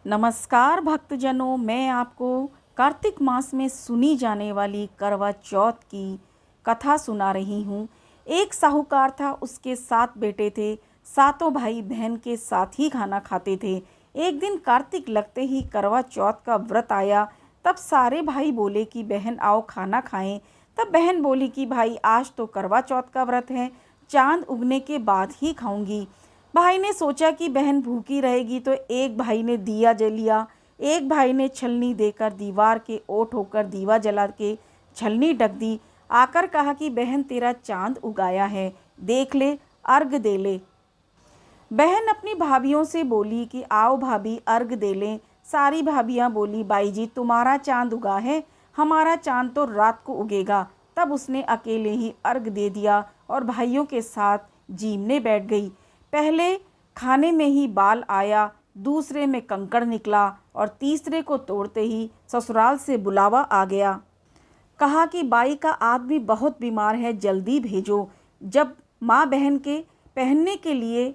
नमस्कार भक्तजनों, मैं आपको कार्तिक मास में सुनी जाने वाली करवा चौथ की कथा सुना रही हूँ। एक साहूकार था, उसके 7 बेटे थे। सातों भाई बहन के साथ ही खाना खाते थे। एक दिन कार्तिक लगते ही करवा चौथ का व्रत आया। तब सारे भाई बोले कि बहन आओ खाना खाएं। तब बहन बोली कि भाई आज तो करवा चौथ का व्रत है, चांद उगने के बाद ही खाऊंगी। भाई ने सोचा कि बहन भूखी रहेगी, तो एक भाई ने दिया जल लिया। एक भाई ने छलनी देकर दीवार के ओट होकर दीवा जला के छलनी ढक दी। आकर कहा कि बहन तेरा चांद उगाया है, देख ले, अर्घ दे ले। बहन अपनी भाभीियों से बोली कि आओ भाभी अर्घ दे लें। सारी भाभियां बोली बाई जी तुम्हारा चांद उगा है, हमारा चांद तो रात को उगेगा। तब उसने अकेले ही अर्घ दे दिया और भाइयों के साथ जीमने बैठ गई। पहले खाने में ही बाल आया, दूसरे में कंकड़ निकला और तीसरे को तोड़ते ही ससुराल से बुलावा आ गया। कहा कि बाई का आदमी बहुत बीमार है, जल्दी भेजो। जब माँ बहन के पहनने के लिए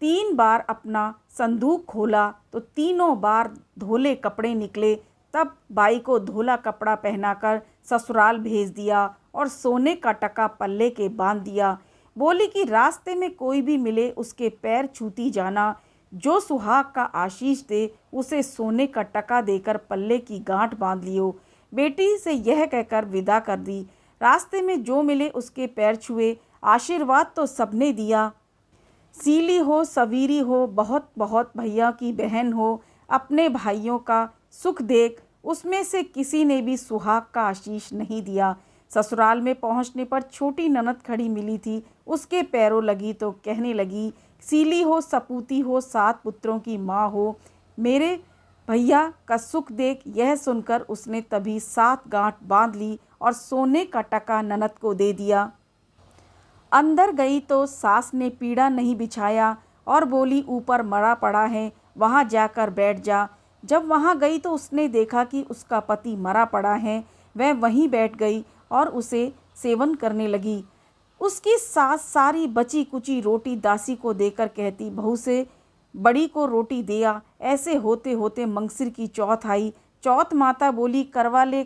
3 बार अपना संदूक खोला तो तीनों बार धोले कपड़े निकले। तब बाई को धोला कपड़ा पहनाकर ससुराल भेज दिया और सोने का टका पल्ले के बांध दिया। बोली कि रास्ते में कोई भी मिले उसके पैर छूती जाना, जो सुहाग का आशीष दे उसे सोने का टका देकर पल्ले की गांठ बांध लियो। बेटी से यह कहकर विदा कर दी। रास्ते में जो मिले उसके पैर छुए, आशीर्वाद तो सबने दिया। सीली हो सवीरी हो, बहुत बहुत भैया की बहन हो, अपने भाइयों का सुख देख उसमें से किसी ने भी सुहाग का आशीष नहीं दिया। ससुराल में पहुंचने पर छोटी ननद खड़ी मिली थी, उसके पैरों लगी तो कहने लगी सीली हो सपूती हो, 7 पुत्रों की माँ हो, मेरे भैया का सुख देख। यह सुनकर उसने तभी 7 गांठ बांध ली और सोने का टका ननद को दे दिया। अंदर गई तो सास ने पीड़ा नहीं बिछाया और बोली ऊपर मरा पड़ा है, वहाँ जाकर बैठ जा। जब वहाँ गई तो उसने देखा कि उसका पति मरा पड़ा है। वह वहीं बैठ गई और उसे सेवन करने लगी। उसकी सास सारी बची कुची रोटी दासी को देकर कहती बहू से बड़ी को रोटी दिया। ऐसे होते होते मंगसिर की चौथ आई। चौथ माता बोली करवा ले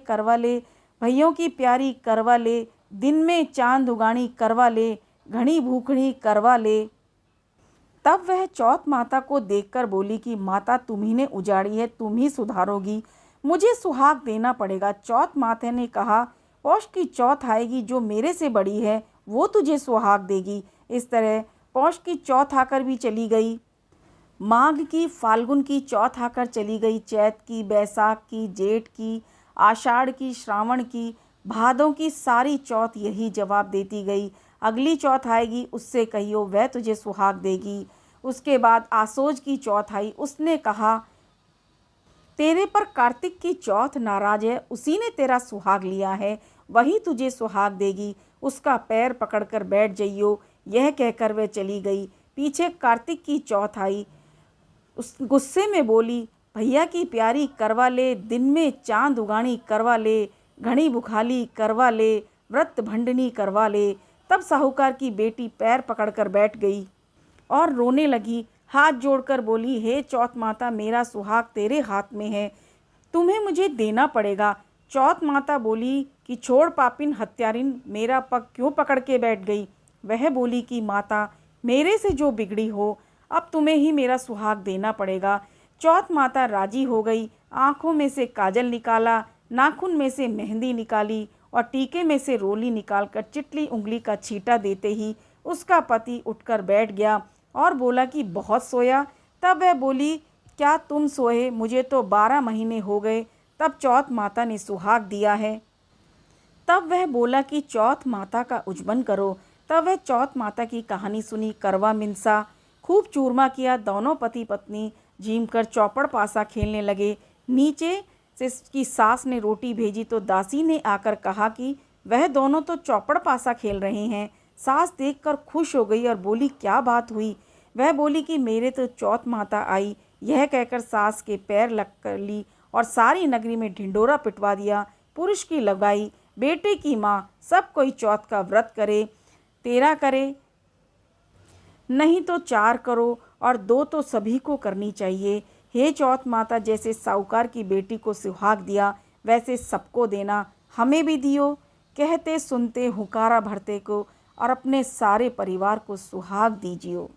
भैयों की प्यारी करवा ले, दिन में चांद उगानी करवा ले, घनी भूखनी करवा ले। तब वह चौथ माता को देखकर बोली कि माता तुम्ही ने उजाड़ी है, तुम ही सुधारोगी, मुझे सुहाग देना पड़ेगा। चौथ माता ने कहा पौष की चौथ आएगी, जो मेरे से बड़ी है वो तुझे सुहाग देगी। इस तरह पौष की चौथ आकर भी चली गई, माघ की फाल्गुन की चौथ आकर चली गई, चैत की, बैसाख की, जेठ की, आषाढ़ की, श्रावण की, भादों की सारी चौथ यही जवाब देती गई। अगली चौथ आएगी उससे कहियो वह तुझे सुहाग देगी। उसके बाद आसोज की चौथ आई, उसने कहा तेरे पर कार्तिक की चौथ नाराज है, उसी ने तेरा सुहाग लिया है, वही तुझे सुहाग देगी, उसका पैर पकड़कर बैठ जाइयो। यह कहकर वह चली गई। पीछे कार्तिक की चौथ आई, उस गुस्से में बोली भैया की प्यारी करवा ले, दिन में चांद उगानी करवा ले, घनी बुखाली करवा ले, व्रत भंडनी करवा ले। तब साहूकार की बेटी पैर पकड़कर बैठ गई और रोने लगी, हाथ जोड़कर बोली हे चौथ माता, मेरा सुहाग तेरे हाथ में है, तुम्हें मुझे देना पड़ेगा। चौथ माता बोली कि छोड़ पापिन हत्यारिन, मेरा पग क्यों पकड़ के बैठ गई। वह बोली कि माता मेरे से जो बिगड़ी हो, अब तुम्हें ही मेरा सुहाग देना पड़ेगा। चौथ माता राजी हो गई, आंखों में से काजल निकाला, नाखून में से मेहंदी निकाली और टीके में से रोली निकालकर चिटली उंगली का छींटा देते ही उसका पति उठकर बैठ गया और बोला कि बहुत सोया। तब वह बोली क्या तुम सोए, मुझे तो 12 महीने हो गए, तब चौथ माता ने सुहाग दिया है। तब वह बोला कि चौथ माता का उज्जवन करो। तब वह चौथ माता की कहानी सुनी, करवा मिनसा खूब चूरमा किया। दोनों पति पत्नी झीम कर चौपड़ पासा खेलने लगे। नीचे से की सास ने रोटी भेजी तो दासी ने आकर कहा कि वह दोनों तो चौपड़ पासा खेल रहे हैं। सास देखकर खुश हो गई और बोली क्या बात हुई। वह बोली कि मेरे तो चौथ माता आई। यह कहकर सास के पैर लग कर ली और सारी नगरी में ढिंडोरा पिटवा दिया। पुरुष की लगाई, बेटे की माँ, सब कोई चौथ का व्रत करे, 13 करे, नहीं तो 4 करो और 2 तो सभी को करनी चाहिए। हे चौथ माता, जैसे साहूकार की बेटी को सुहाग दिया वैसे सबको देना, हमें भी दियो। कहते सुनते हुकारा भरते को और अपने सारे परिवार को सुहाग दीजियो।